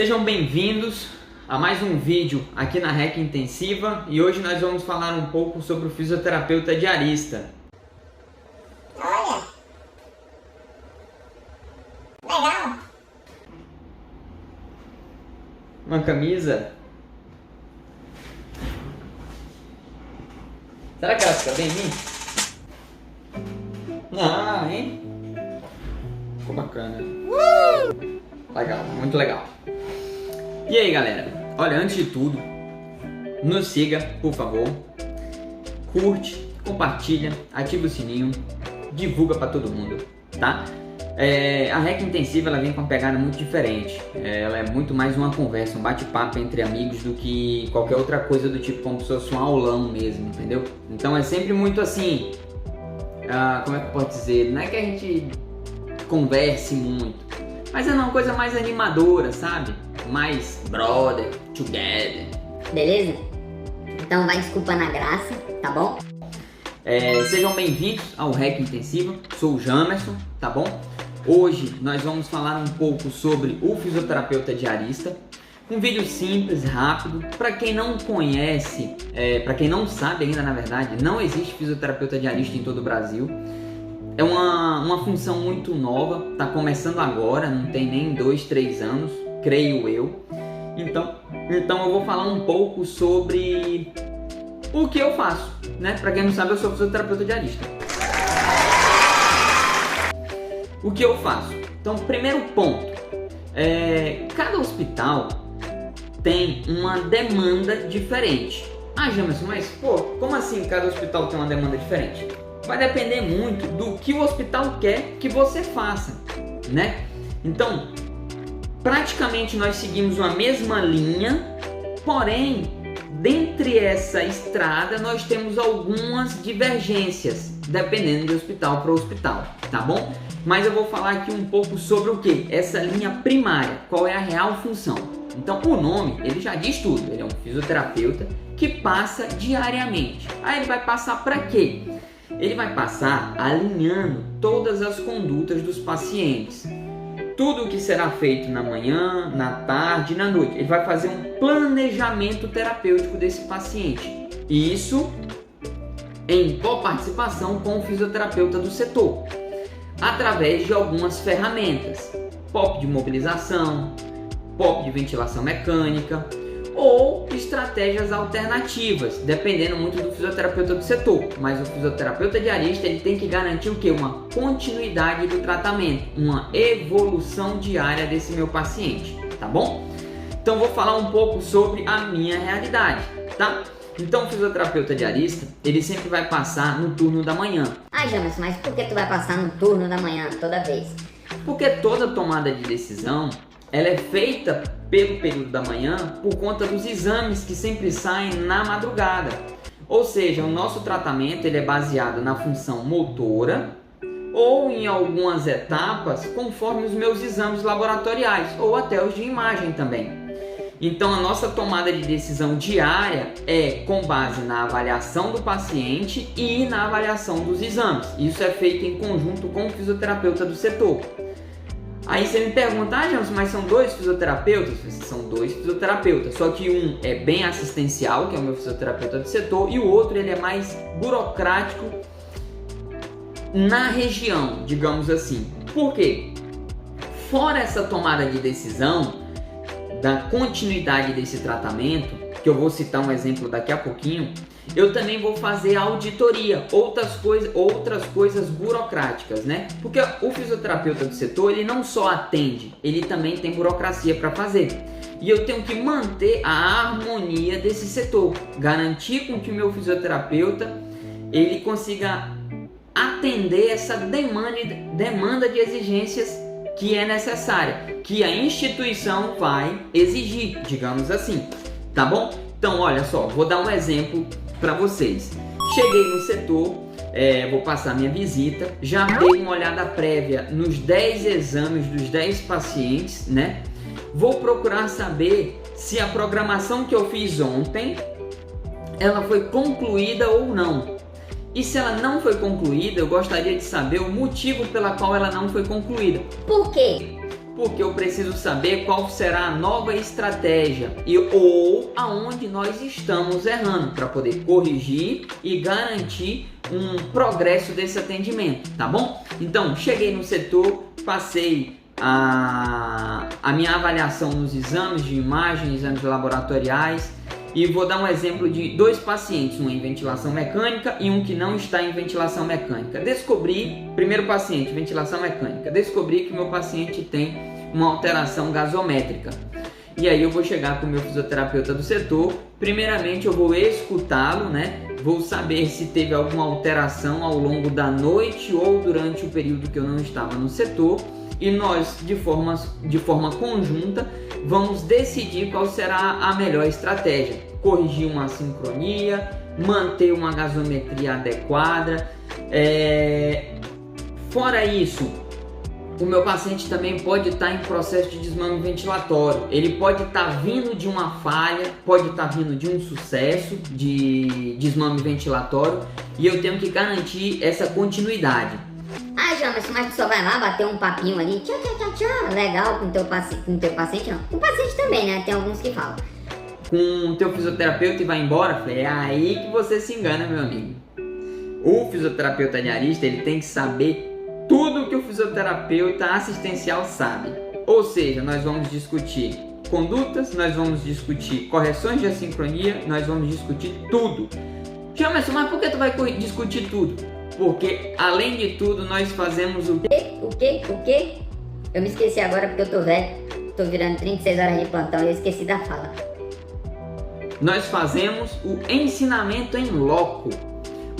Sejam bem-vindos a mais um vídeo aqui na REC Intensiva e hoje nós vamos falar um pouco sobre o fisioterapeuta diarista. Olha! Legal! Uma camisa. Será que ela fica bem em mim? Ah, hein? Ficou bacana. Legal, muito legal. E aí, galera? Olha, antes de tudo, nos siga, por favor. Curte, compartilha, ativa o sininho, divulga para todo mundo, tá? A REC Intensiva ela vem com uma pegada muito diferente. Ela é muito mais uma conversa, um bate-papo entre amigos do que qualquer outra coisa do tipo, como se fosse um aulão mesmo, entendeu? Então é sempre muito assim, como é que eu posso dizer? Não é que a gente converse muito, mas é uma coisa mais animadora, sabe? Mais brother, together. Beleza? Então vai desculpando a graça, tá bom? Sejam bem-vindos ao REC Intensiva, sou o Jamerson, tá bom? Hoje nós vamos falar um pouco sobre o fisioterapeuta diarista. Um vídeo simples, rápido, para quem não conhece, para quem não sabe ainda, na verdade, não existe fisioterapeuta diarista em todo o Brasil. É uma função muito nova, tá começando agora, não tem nem 2, 3 anos, creio eu. Então eu vou falar um pouco sobre o que eu faço, né? Para quem não sabe, eu sou fisioterapeuta diarista. O que eu faço? Então, primeiro ponto, cada hospital tem uma demanda diferente. Ah, Jamerson, mas pô, como assim cada hospital tem uma demanda diferente? Vai depender muito do que o hospital quer que você faça, né? Então, praticamente nós seguimos uma mesma linha, porém, dentre essa estrada nós temos algumas divergências, dependendo de hospital para hospital, tá bom? Mas eu vou falar aqui um pouco sobre o que? Essa linha primária, qual é a real função. Então, o nome, ele já diz tudo, ele é um fisioterapeuta que passa diariamente. Aí ele vai passar para quê? Ele vai passar alinhando todas as condutas dos pacientes. Tudo o que será feito na manhã, na tarde, na noite. Ele vai fazer um planejamento terapêutico desse paciente. E isso em coparticipação com o fisioterapeuta do setor, através de algumas ferramentas. POP de mobilização, POP de ventilação mecânica, ou estratégias alternativas, dependendo muito do fisioterapeuta do setor. Mas o fisioterapeuta diarista ele tem que garantir o quê? Uma continuidade do tratamento, uma evolução diária desse meu paciente, tá bom? Então vou falar um pouco sobre a minha realidade, tá? Então o fisioterapeuta diarista, ele sempre vai passar no turno da manhã. Ah, Jamerson, mas por que tu vai passar no turno da manhã toda vez? Porque toda tomada de decisão ela é feita pelo período da manhã por conta dos exames que sempre saem na madrugada. Ou seja, o nosso tratamento ele é baseado na função motora ou em algumas etapas conforme os meus exames laboratoriais ou até os de imagem também. Então a nossa tomada de decisão diária é com base na avaliação do paciente e na avaliação dos exames. Isso é feito em conjunto com o fisioterapeuta do setor. Aí você me pergunta, Jamerson, mas são 2 fisioterapeutas? São 2 fisioterapeutas, só que um é bem assistencial, que é o meu fisioterapeuta do setor, e o outro ele é mais burocrático na região, digamos assim. Por quê? Fora essa tomada de decisão, da continuidade desse tratamento, que eu vou citar um exemplo daqui a pouquinho, eu também vou fazer auditoria, outras coisas burocráticas, né? Porque o fisioterapeuta do setor, ele não só atende, ele também tem burocracia para fazer. E eu tenho que manter a harmonia desse setor, garantir com que o meu fisioterapeuta, ele consiga atender essa demanda de exigências que é necessária, que a instituição vai exigir, digamos assim, tá bom? Então, olha só, vou dar um exemplo para vocês. Cheguei no setor, vou passar minha visita, já dei uma olhada prévia nos 10 exames dos 10 pacientes, né? Vou procurar saber se a programação que eu fiz ontem, ela foi concluída ou não. E se ela não foi concluída, eu gostaria de saber o motivo pela qual ela não foi concluída. Por quê? Porque eu preciso saber qual será a nova estratégia ou aonde nós estamos errando para poder corrigir e garantir um progresso desse atendimento, tá bom? Então, cheguei no setor, passei a minha avaliação nos exames de imagem, exames laboratoriais, e vou dar um exemplo de 2 pacientes, um em ventilação mecânica e um que não está em ventilação mecânica. Primeiro paciente, ventilação mecânica, descobri que meu paciente tem uma alteração gasométrica. E aí eu vou chegar com o meu fisioterapeuta do setor, primeiramente eu vou escutá-lo, né? Vou saber se teve alguma alteração ao longo da noite ou durante o período que eu não estava no setor, e nós, de forma conjunta, vamos decidir qual será a melhor estratégia. Corrigir uma assincronia, manter uma gasometria adequada. Fora isso, o meu paciente também pode estar em processo de desmame ventilatório. Ele pode estar vindo de uma falha, pode estar vindo de um sucesso de desmame ventilatório, e eu tenho que garantir essa continuidade. Ah, Jamerson, mas tu só vai lá bater um papinho ali, tchau, legal com o teu paciente, não. Com o paciente também, né? Tem alguns que falam. Com o teu fisioterapeuta e vai embora? É aí que você se engana, meu amigo. O fisioterapeuta diarista, ele tem que saber tudo que o fisioterapeuta assistencial sabe. Ou seja, nós vamos discutir condutas, nós vamos discutir correções de assincronia, nós vamos discutir tudo. Jamerson, mas por que tu vai discutir tudo? Porque, além de tudo, nós fazemos o quê? Eu me esqueci agora porque eu tô velho. Tô virando 36 horas de plantão e eu esqueci da fala. Nós fazemos o ensinamento em loco.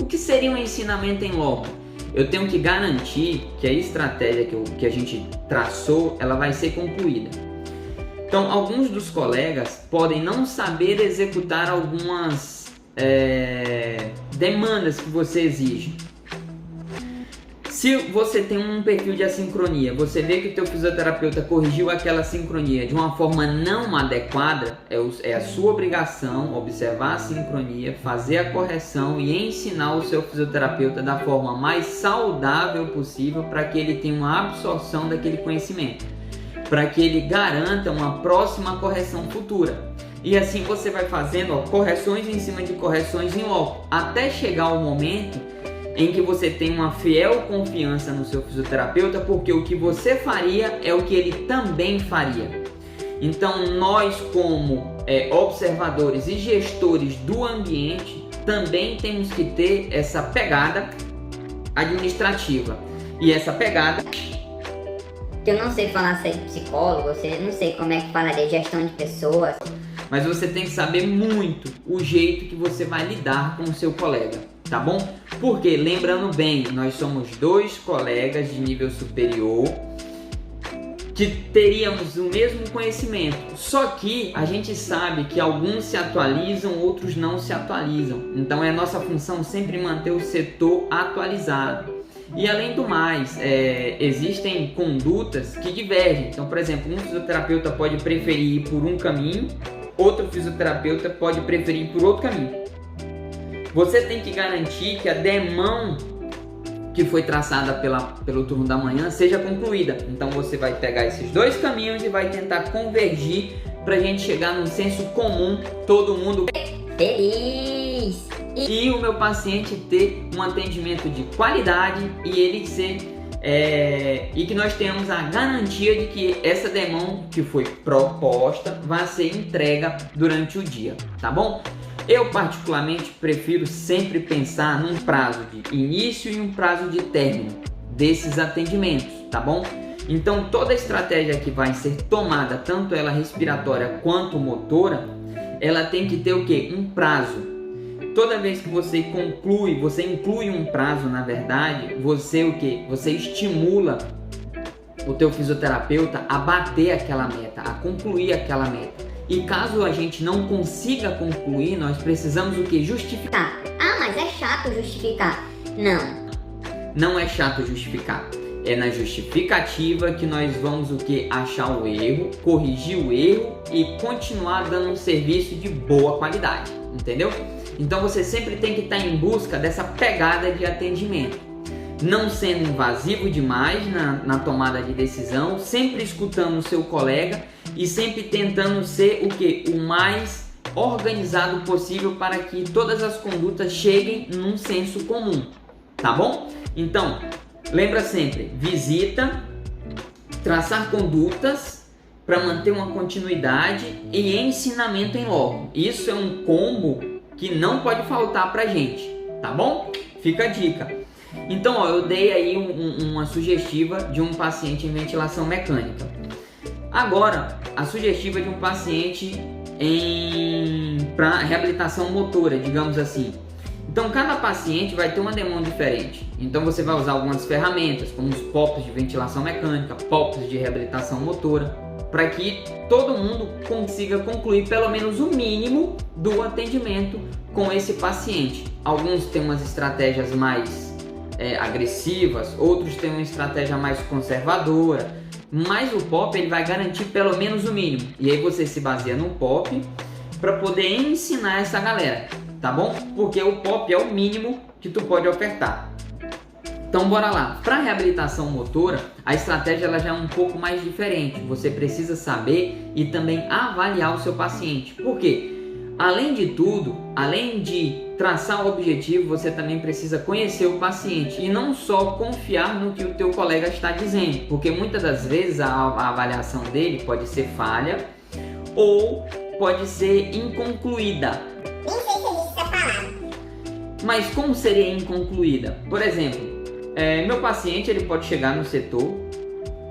O que seria um ensinamento em loco? Eu tenho que garantir que a estratégia que a gente traçou, ela vai ser concluída. Então, alguns dos colegas podem não saber executar algumas demandas que você exige. Se você tem um perfil de assincronia, você vê que o teu fisioterapeuta corrigiu aquela assincronia de uma forma não adequada, é a sua obrigação observar a sincronia, fazer a correção e ensinar o seu fisioterapeuta da forma mais saudável possível para que ele tenha uma absorção daquele conhecimento, para que ele garanta uma próxima correção futura. E assim você vai fazendo correções em cima de correções em loco, até chegar ao momento em que você tem uma fiel confiança no seu fisioterapeuta, porque o que você faria é o que ele também faria. Então nós, como observadores e gestores do ambiente, também temos que ter essa pegada administrativa. E essa pegada... Eu não sei falar ser psicólogo, eu não sei como é que falaria gestão de pessoas. Mas você tem que saber muito o jeito que você vai lidar com o seu colega, tá bom? Porque, lembrando bem, nós somos 2 colegas de nível superior que teríamos o mesmo conhecimento, só que a gente sabe que alguns se atualizam, outros não se atualizam. Então é nossa função sempre manter o setor atualizado. E além do mais, existem condutas que divergem. Então, por exemplo, um fisioterapeuta pode preferir ir por um caminho, outro fisioterapeuta pode preferir ir por outro caminho. Você tem que garantir que a demão que foi traçada pelo turno da manhã seja concluída. Então você vai pegar esses 2 caminhos e vai tentar convergir para a gente chegar num senso comum, todo mundo feliz. E o meu paciente ter um atendimento de qualidade e ele e que nós tenhamos a garantia de que essa demão que foi proposta vai ser entregue durante o dia, tá bom? Eu particularmente prefiro sempre pensar num prazo de início e um prazo de término desses atendimentos, tá bom? Então toda a estratégia que vai ser tomada, tanto ela respiratória quanto motora, ela tem que ter o quê? Um prazo. Toda vez que você inclui um prazo, na verdade, você o quê? Você estimula o teu fisioterapeuta a bater aquela meta, a concluir aquela meta. E caso a gente não consiga concluir, nós precisamos o quê? Justificar. Ah, mas é chato justificar. Não. Não é chato justificar. É na justificativa que nós vamos o quê? Achar o erro, corrigir o erro e continuar dando um serviço de boa qualidade. Entendeu? Então você sempre tem que estar em busca dessa pegada de atendimento. não sendo invasivo demais na tomada de decisão, sempre escutando o seu colega e sempre tentando ser o mais organizado possível para que todas as condutas cheguem num senso comum, tá bom? Então, lembra sempre, visita, traçar condutas para manter uma continuidade e ensinamento em loco. Isso é um combo que não pode faltar pra gente, tá bom? Fica a dica. Então, ó, eu dei aí uma sugestiva de um paciente em ventilação mecânica. Agora, a sugestiva de um paciente para reabilitação motora, digamos assim. Então, cada paciente vai ter uma demanda diferente. Então, você vai usar algumas ferramentas, como os POPs de ventilação mecânica, POPs de reabilitação motora, para que todo mundo consiga concluir pelo menos o mínimo do atendimento com esse paciente. Alguns têm umas estratégias mais agressivas, outros têm uma estratégia mais conservadora, mas o POP ele vai garantir pelo menos o mínimo. E aí você se baseia no POP para poder ensinar essa galera, tá bom? Porque o POP é o mínimo que tu pode ofertar. Então bora lá. Para reabilitação motora, a estratégia ela já é um pouco mais diferente. Você precisa saber e também avaliar o seu paciente. Por quê? Além de tudo, além de traçar o objetivo, você também precisa conhecer o paciente e não só confiar no que o teu colega está dizendo, porque muitas das vezes a avaliação dele pode ser falha ou pode ser inconcluída. Nem sei se existe essa palavra. Mas como seria inconcluída? Por exemplo, meu paciente ele pode chegar no setor,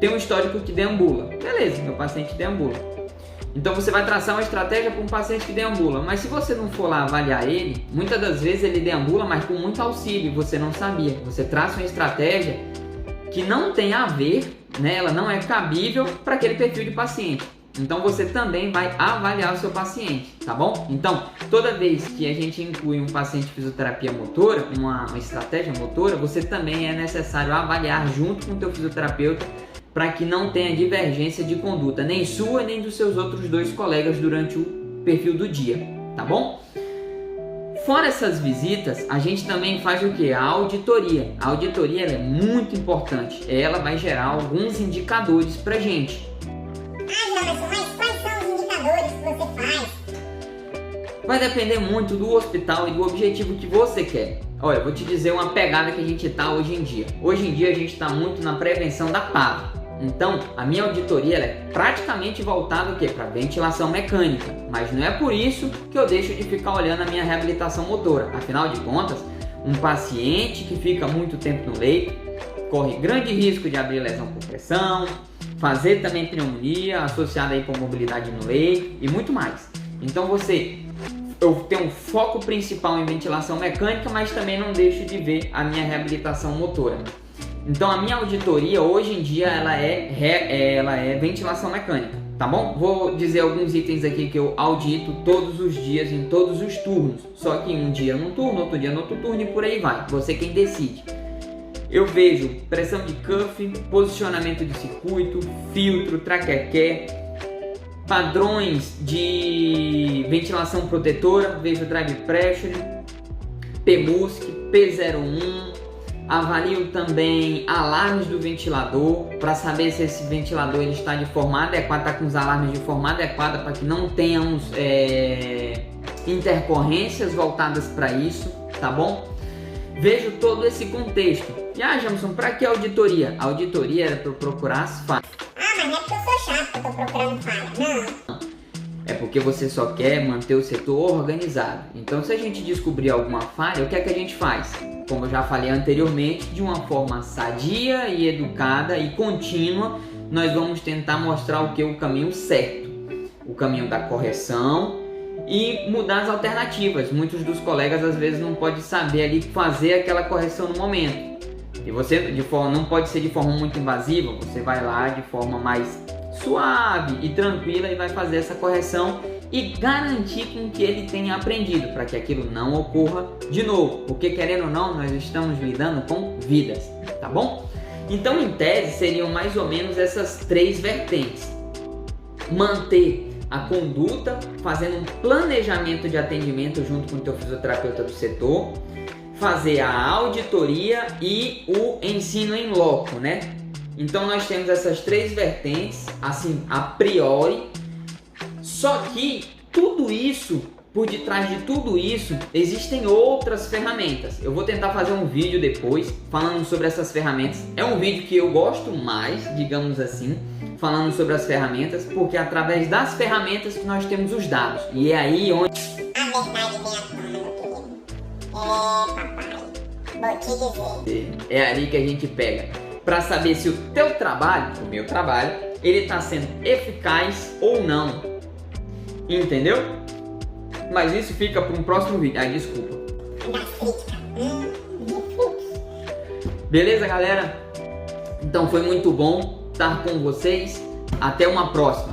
tem um histórico que deambula. Beleza, meu paciente deambula. Então você vai traçar uma estratégia para um paciente que deambula, mas se você não for lá avaliar ele, muitas das vezes ele deambula, mas com muito auxílio, você não sabia. Você traça uma estratégia que não tem a ver, né? Ela não é cabível para aquele perfil de paciente. Então você também vai avaliar o seu paciente, tá bom? Então, toda vez que a gente inclui um paciente de fisioterapia motora, uma estratégia motora, você também é necessário avaliar junto com o teu fisioterapeuta para que não tenha divergência de conduta, nem sua nem dos seus outros dois colegas durante o perfil do dia, tá bom? Fora essas visitas, a gente também faz o que? A auditoria. A auditoria ela é muito importante, ela vai gerar alguns indicadores pra gente. Jamerson, mas quais são os indicadores que você faz? Vai depender muito do hospital e do objetivo que você quer. Olha, eu vou te dizer uma pegada que a gente tá hoje em dia. Hoje em dia a gente tá muito na prevenção da PAV. Então, a minha auditoria ela é praticamente voltada para ventilação mecânica, mas não é por isso que eu deixo de ficar olhando a minha reabilitação motora. Afinal de contas, um paciente que fica muito tempo no leito corre grande risco de abrir lesão por pressão, fazer também pneumonia associada à hipomobilidade no leito e muito mais. Então eu tenho um foco principal em ventilação mecânica, mas também não deixo de ver a minha reabilitação motora. Então a minha auditoria hoje em dia ela é ventilação mecânica, tá bom? Vou dizer alguns itens aqui que eu audito todos os dias em todos os turnos, só que um dia num turno, outro dia no outro turno e por aí vai, você quem decide. Eu vejo pressão de cuff, posicionamento de circuito, filtro, traquequé, padrões de ventilação protetora, vejo drive pressure, PMUSC, P01, avalio também alarmes do ventilador para saber se esse ventilador ele está de forma adequada, está com os alarmes de forma adequada para que não tenhamos intercorrências voltadas para isso, tá bom? Vejo todo esse contexto. E Jamerson, para que auditoria? A auditoria era para eu procurar as falhas. Mas não é porque eu sou chato que eu tô procurando falha, não. É porque você só quer manter o setor organizado. Então, se a gente descobrir alguma falha, o que é que a gente faz? Como eu já falei anteriormente, de uma forma sadia e educada e contínua, nós vamos tentar mostrar o caminho certo, o caminho da correção e mudar as alternativas. Muitos dos colegas às vezes não podem saber ali fazer aquela correção no momento. E você não pode ser de forma muito invasiva, você vai lá de forma mais suave e tranquila e vai fazer essa correção e garantir com que ele tenha aprendido para que aquilo não ocorra de novo, porque querendo ou não, nós estamos lidando com vidas, tá bom? Então, em tese, seriam mais ou menos essas três vertentes: manter a conduta, fazendo um planejamento de atendimento junto com o teu fisioterapeuta do setor, fazer a auditoria e o ensino em loco, né? Então nós temos essas três vertentes, assim, a priori. Só que tudo isso, por detrás de tudo isso, existem outras ferramentas. Eu vou tentar fazer um vídeo depois falando sobre essas ferramentas. É um vídeo que eu gosto mais, digamos assim, falando sobre as ferramentas, porque é através das ferramentas que nós temos os dados. E é aí onde a verdade vem à tona, meu querido. Papai, vou te dizer. é ali que a gente pega para saber se o teu trabalho, o meu trabalho, ele está sendo eficaz ou não. Entendeu? Mas isso fica para um próximo vídeo. Ah, desculpa. Das críticas. Beleza, galera? Então foi muito bom estar com vocês. Até uma próxima.